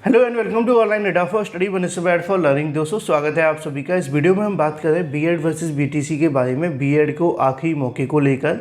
Hello and welcome to online data for study one student for learning. दोस्तों स्वागत है आप सभी का। इस वीडियो में हम बात कर रहे हैं बीएड वर्सेस बीटीसी के बारे में, बीएड को आखिरी मौके को लेकर।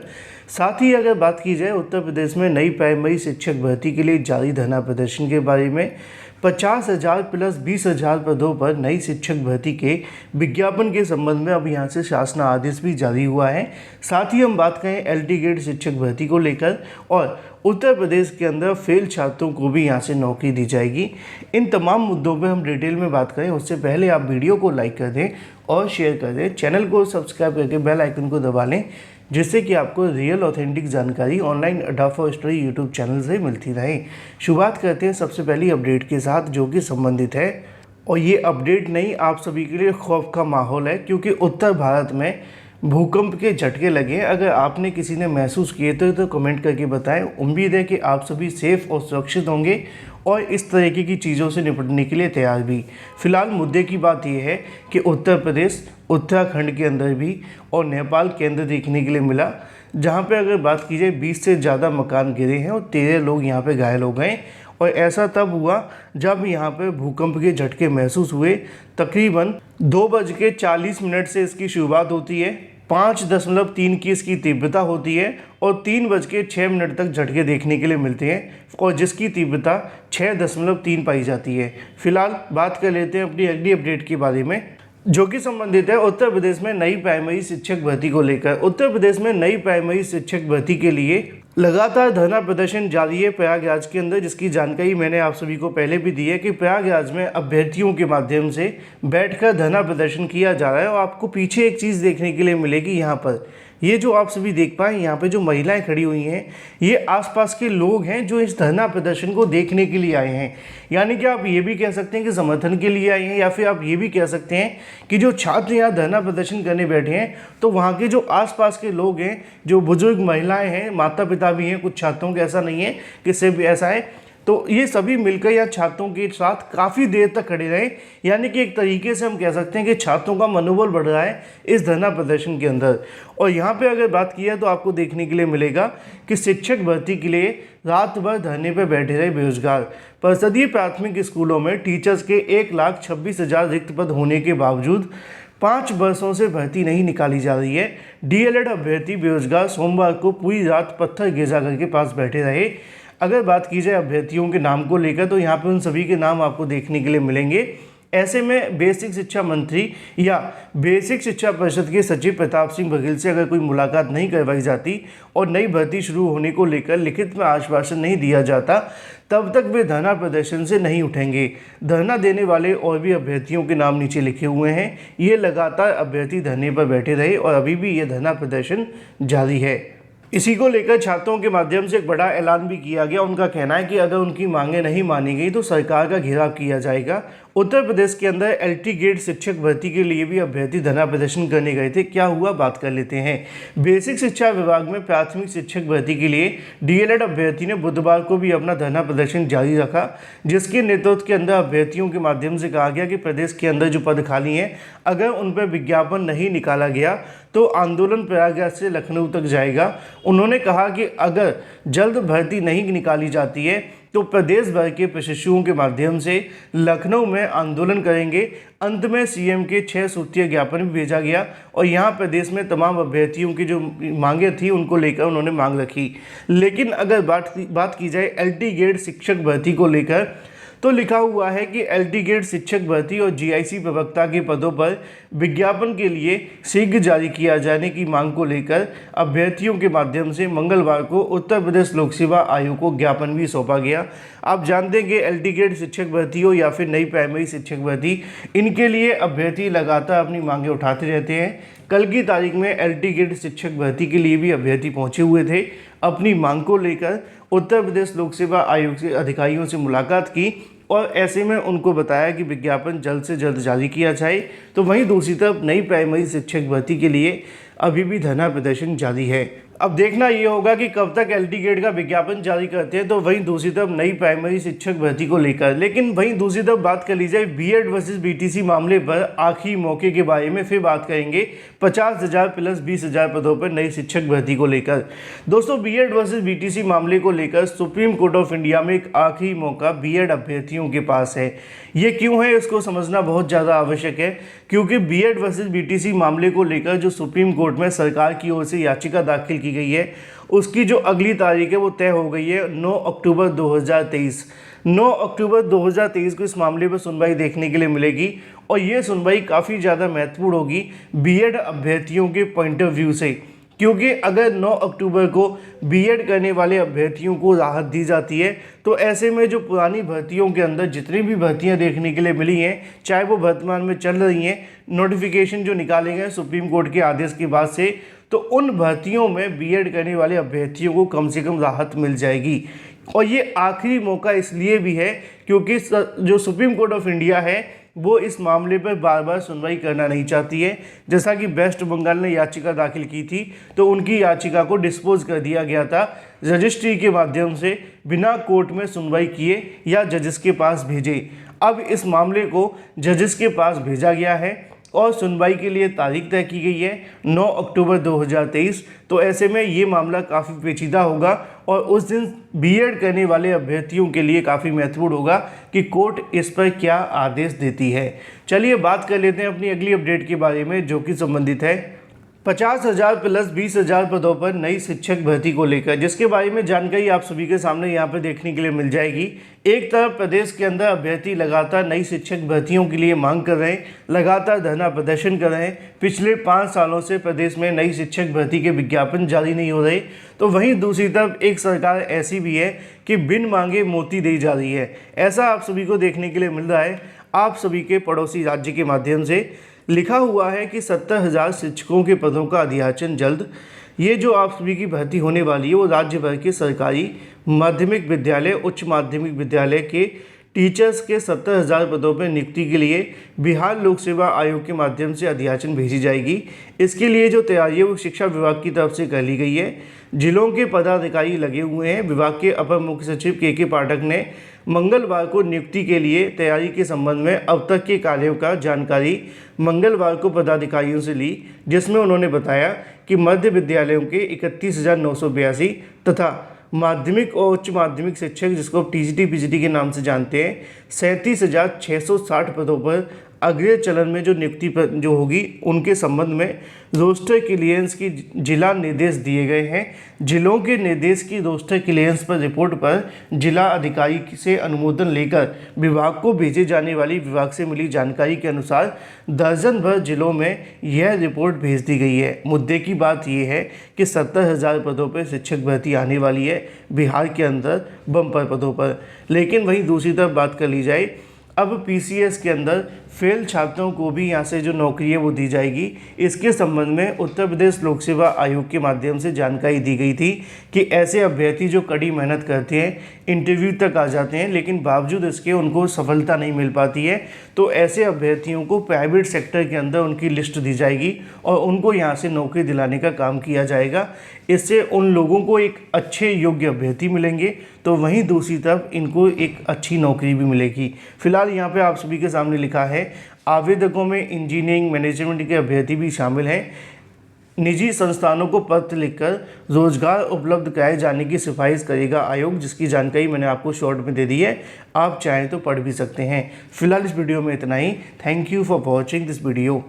साथ ही अगर बात की जाए उत्तर प्रदेश में नई प्राइमरी शिक्षक भर्ती के लिए जारी धरना प्रदर्शन के बारे में, 50,000 प्लस 20,000 पदों पर नई शिक्षक भर्ती के विज्ञापन के संबंध में अब यहाँ से शासन आदेश भी जारी हुआ है। साथ ही हम बात करें एलटी ग्रेड शिक्षक भर्ती को लेकर और उत्तर प्रदेश के अंदर फेल छात्रों को भी यहाँ से नौकरी दी जाएगी। इन तमाम मुद्दों पर हम डिटेल में बात करें उससे पहले आप वीडियो को लाइक कर दें और शेयर कर दें, चैनल को सब्सक्राइब करके बेल आइकन को दबा लें, जिससे कि आपको रियल ऑथेंटिक जानकारी online data for study YouTube channel से मिलती रहे। शुरुआत करते हैं सबसे पहली अपडेट के साथ जो कि संबंधित है, और ये अपडेट नहीं आप सभी के लिए खौफ का माहौल है, क्योंकि उत्तर भारत में भूकंप के झटके लगे। अगर आपने किसी ने महसूस किए तो कमेंट करके बताएं। उम्मीद है कि आप सभी सेफ और सुरक्षित होंगे और इस तरीके की चीज़ों से निपटने के लिए तैयार भी। फिलहाल मुद्दे की बात यह है कि उत्तर प्रदेश, उत्तराखंड के अंदर भी और नेपाल के अंदर देखने के लिए मिला, जहां पे अगर बात की जाए 20 से ज़्यादा मकान गिरे हैं और 13 लोग यहां पे घायल हो गए। और ऐसा तब हुआ जब यहाँ पे भूकंप के झटके महसूस हुए। तकरीबन 2:40 से इसकी शुरुआत होती है, 5.3 की इसकी तीव्रता होती है और 3:06 तक झटके देखने के लिए मिलते हैं और जिसकी तीव्रता 6.3 पाई जाती है। फिलहाल बात कर लेते हैं अपनी अगली अपडेट के बारे में, जो कि संबंधित है उत्तर प्रदेश में नई प्राइमरी शिक्षक भर्ती को लेकर। उत्तर प्रदेश में नई प्राइमरी शिक्षक भर्ती के लिए लगातार धरना प्रदर्शन जारी है प्रयागराज के अंदर, जिसकी जानकारी मैंने आप सभी को पहले भी दी है कि प्रयागराज में अभ्यर्थियों के माध्यम से बैठकर धरना प्रदर्शन किया जा रहा है। और आपको पीछे एक चीज़ देखने के लिए मिलेगी, यहाँ पर ये जो आप सभी देख पाए यहाँ पे जो महिलाएं खड़ी हुई हैं, ये आसपास के लोग हैं जो इस धरना प्रदर्शन को देखने के लिए आए हैं। यानी कि आप ये भी कह सकते हैं कि समर्थन के लिए आए हैं, या फिर आप ये भी कह सकते हैं कि जो छात्र यहाँ धरना प्रदर्शन करने बैठे हैं तो वहाँ के जो आसपास के लोग हैं, जो बुजुर्ग महिलाएं हैं, माता पिता भी हैं कुछ छात्रों के, ऐसा नहीं है कि सिर्फ ऐसा है, तो ये सभी मिलकर या छात्रों के साथ काफ़ी देर तक खड़े रहे। यानी कि एक तरीके से हम कह सकते हैं कि छात्रों का मनोबल बढ़ रहा है इस धरना प्रदर्शन के अंदर। और यहाँ पे अगर बात की है तो आपको देखने के लिए मिलेगा कि शिक्षक भर्ती के लिए रात भर धरने पर बैठे रहे बेरोजगार। परिषदीय प्राथमिक स्कूलों में टीचर्स के 1,26,000 रिक्त पद होने के बावजूद 5 वर्षों से भर्ती नहीं निकाली जा रही है। डीएलएड अभ्यर्थी बेरोजगार सोमवार को पूरी रात पत्थर गिरजाघर के पास बैठे रहे। अगर बात की जाए अभ्यर्थियों के नाम को लेकर तो यहाँ पे उन सभी के नाम आपको देखने के लिए मिलेंगे। ऐसे में बेसिक शिक्षा मंत्री या बेसिक शिक्षा परिषद के सचिव प्रताप सिंह बघेल से अगर कोई मुलाकात नहीं करवाई जाती और नई भर्ती शुरू होने को लेकर लिखित में आश्वासन नहीं दिया जाता, तब तक वे धरना प्रदर्शन से नहीं उठेंगे। धरना देने वाले और भी अभ्यर्थियों के नाम नीचे लिखे हुए हैं। ये लगातार अभ्यर्थी धरने पर बैठे रहे और अभी भी ये धरना प्रदर्शन जारी है। इसी को लेकर छात्रों के माध्यम से एक बड़ा ऐलान भी किया गया। उनका कहना है कि अगर उनकी मांगें नहीं मानी गई तो सरकार का घेराव किया जाएगा। उत्तर प्रदेश के अंदर एलटी ग्रेड शिक्षक भर्ती के लिए भी अभ्यर्थी धरना प्रदर्शन करने गए थे। क्या हुआ बात कर लेते हैं। बेसिक शिक्षा विभाग में प्राथमिक शिक्षक भर्ती के लिए डीएलएड अभ्यर्थी ने बुधवार को भी अपना धरना प्रदर्शन जारी रखा, जिसके नेतृत्व के अंदर अभ्यर्थियों के माध्यम से कहा गया कि प्रदेश के अंदर जो पद खाली हैं, अगर उन पर विज्ञापन नहीं निकाला गया तो आंदोलन प्रयागराज से लखनऊ तक जाएगा। उन्होंने कहा कि अगर जल्द भर्ती नहीं निकाली जाती है तो प्रदेश भर के प्रशिक्षुओं के माध्यम से लखनऊ में आंदोलन करेंगे। अंत में सीएम के 6 सूत्रीय ज्ञापन भी भेजा गया और यहाँ प्रदेश में तमाम अभ्यर्थियों की जो मांगें थी उनको लेकर उन्होंने मांग रखी। लेकिन अगर बात की जाए एलटी ग्रेड शिक्षक भर्ती को लेकर तो लिखा हुआ है कि एलटी ग्रेड शिक्षक भर्ती और जीआईसी प्रवक्ता के पदों पर विज्ञापन के लिए शीघ्र जारी किया जाने की मांग को लेकर अभ्यर्थियों के माध्यम से मंगलवार को उत्तर प्रदेश लोक सेवा आयोग को ज्ञापन भी सौंपा गया। आप जानते हैं कि एलटी ग्रेड शिक्षक भर्ती हो या फिर नई प्राइमरी शिक्षक भर्ती, इनके लिए अभ्यर्थी लगातार अपनी मांगें उठाते रहते हैं। कल की तारीख में एलटी ग्रेड शिक्षक भर्ती के लिए भी अभ्यर्थी पहुंचे हुए थे। अपनी मांग को लेकर उत्तर प्रदेश लोक सेवा आयोग के अधिकारियों से मुलाकात की और ऐसे में उनको बताया कि विज्ञापन जल्द से जल्द जारी किया जाए। तो वहीं दूसरी तरफ नई प्राइमरी शिक्षक भर्ती के लिए अभी भी धरना प्रदर्शन जारी है। अब देखना ये होगा कि कब तक एलटी गेट का विज्ञापन जारी करते हैं। तो वहीं दूसरी तरफ नई प्राइमरी शिक्षक भर्ती को लेकर, लेकिन वहीं दूसरी तरफ बात कर ली जाए बीएड वर्सेस बीटीसी मामले पर आखिरी मौके के बारे में फिर बात करेंगे 50,000 प्लस 20,000 पदों पर नई शिक्षक भर्ती को लेकर। दोस्तों, बीएड वर्सेस बीटीसी मामले को लेकर सुप्रीम कोर्ट ऑफ इंडिया में एक आखिरी मौका बीएड अभ्यर्थियों के पास है। ये क्यों है, इसको समझना बहुत ज़्यादा आवश्यक है, क्योंकि बीएड वर्सेस बीटीसी मामले को लेकर जो सुप्रीम कोर्ट में सरकार की ओर से याचिका दाखिल की गई है, उसकी जो अगली तारीख है वो तय हो गई है 9 अक्टूबर 2023। 9 अक्टूबर 2023 को इस मामले पर सुनवाई देखने के लिए मिलेगी और ये सुनवाई काफ़ी ज़्यादा महत्वपूर्ण होगी बीएड अभ्यर्थियों के पॉइंट ऑफ व्यू से, क्योंकि अगर 9 अक्टूबर को बीएड करने वाले अभ्यर्थियों को राहत दी जाती है तो ऐसे में जो पुरानी भर्तियों के अंदर जितनी भी भर्तियां देखने के लिए मिली हैं, चाहे वो वर्तमान में चल रही हैं, नोटिफिकेशन जो निकाले गए सुप्रीम कोर्ट के आदेश के बाद से, तो उन भर्तियों में बीएड करने वाले अभ्यर्थियों को कम से कम राहत मिल जाएगी। और ये आखिरी मौका इसलिए भी है क्योंकि जो सुप्रीम कोर्ट ऑफ इंडिया है वो इस मामले पर बार बार सुनवाई करना नहीं चाहती है। जैसा कि वेस्ट बंगाल ने याचिका दाखिल की थी तो उनकी याचिका को डिस्पोज कर दिया गया था रजिस्ट्री के माध्यम से, बिना कोर्ट में सुनवाई किए या जजेस के पास भेजे। अब इस मामले को जजेस के पास भेजा गया है और सुनवाई के लिए तारीख तय की गई है 9 अक्टूबर 2023। तो ऐसे में ये मामला काफ़ी पेचीदा होगा और उस दिन बीएड करने वाले अभ्यर्थियों के लिए काफ़ी महत्वपूर्ण होगा कि कोर्ट इस पर क्या आदेश देती है। चलिए बात कर लेते हैं अपनी अगली अपडेट के बारे में, जो कि संबंधित है 50,000 प्लस 20,000 पदों पर नई शिक्षक भर्ती को लेकर, जिसके बारे में जानकारी आप सभी के सामने यहाँ पर देखने के लिए मिल जाएगी। एक तरफ प्रदेश के अंदर अभ्यर्थी लगातार नई शिक्षक भर्तियों के लिए मांग कर रहे हैं, लगातार धरना प्रदर्शन कर रहे हैं। पिछले 5 सालों से प्रदेश में नई शिक्षक भर्ती के विज्ञापन जारी नहीं हो रहे, तो वहीं दूसरी तरफ एक सरकार ऐसी भी है कि बिन मांगे मोती दी जा रही है। ऐसा आप सभी को देखने के लिए मिल रहा है। आप सभी के पड़ोसी राज्य के माध्यम से लिखा हुआ है कि 70,000 शिक्षकों के पदों का अधियाचन जल्द। ये जो आप सभी की भर्ती होने वाली है वो राज्य भर के सरकारी माध्यमिक विद्यालय, उच्च माध्यमिक विद्यालय के टीचर्स के 70,000 पदों पर नियुक्ति के लिए बिहार लोक सेवा आयोग के माध्यम से अधियाचन भेजी जाएगी। इसके लिए जो तैयारी है वो शिक्षा विभाग की तरफ से कर ली गई है। जिलों के पदाधिकारी लगे हुए हैं। विभाग के अपर मुख्य सचिव के पाठक ने मंगलवार को नियुक्ति के लिए तैयारी के संबंध में अब तक के कार्यों का जानकारी मंगलवार को पदाधिकारियों से ली, जिसमें उन्होंने बताया कि मध्य विद्यालयों के 31,982 तथा माध्यमिक और उच्च माध्यमिक शिक्षक, जिसको टीजीटी पीजीटी के नाम से जानते हैं, 37,660 पदों पर अगले चरण में जो नियुक्ति जो होगी उनके संबंध में रोस्टर क्लियरेंस की जिला निर्देश दिए गए हैं। जिलों के निर्देश की रोस्टर क्लियरेंस पर रिपोर्ट पर जिला अधिकारी से अनुमोदन लेकर विभाग को भेजे जाने वाली विभाग से मिली जानकारी के अनुसार दर्जन भर जिलों में यह रिपोर्ट भेज दी गई है। मुद्दे की बात यह है कि 70,000 पदों पर शिक्षक भर्ती आने वाली है बिहार के अंदर बम्पर पदों पर। लेकिन वहीं दूसरी तरफ बात कर ली जाए, अब पीसीएस के अंदर फेल छात्रों को भी यहाँ से जो नौकरी है वो दी जाएगी। इसके संबंध में उत्तर प्रदेश लोक सेवा आयोग के माध्यम से जानकारी दी गई थी कि ऐसे अभ्यर्थी जो कड़ी मेहनत करते हैं, इंटरव्यू तक आ जाते हैं, लेकिन बावजूद इसके उनको सफलता नहीं मिल पाती है, तो ऐसे अभ्यर्थियों को प्राइवेट सेक्टर के अंदर उनकी लिस्ट दी जाएगी और उनको यहाँ से नौकरी दिलाने का काम किया जाएगा। इससे उन लोगों को एक अच्छे योग्य अभ्यर्थी मिलेंगे, तो वहीं दूसरी तरफ इनको एक अच्छी नौकरी भी मिलेगी। फिलहाल यहाँ पे आप सभी के सामने लिखा है, आवेदकों में इंजीनियरिंग मैनेजमेंट के अभ्यर्थी भी शामिल हैं। निजी संस्थानों को पत्र लिखकर रोजगार उपलब्ध कराए जाने की सिफारिश करेगा आयोग, जिसकी जानकारी मैंने आपको शॉर्ट में दे दी है, आप चाहें तो पढ़ भी सकते हैं। फिलहाल इस वीडियो में इतना ही। Thank you for watching this video.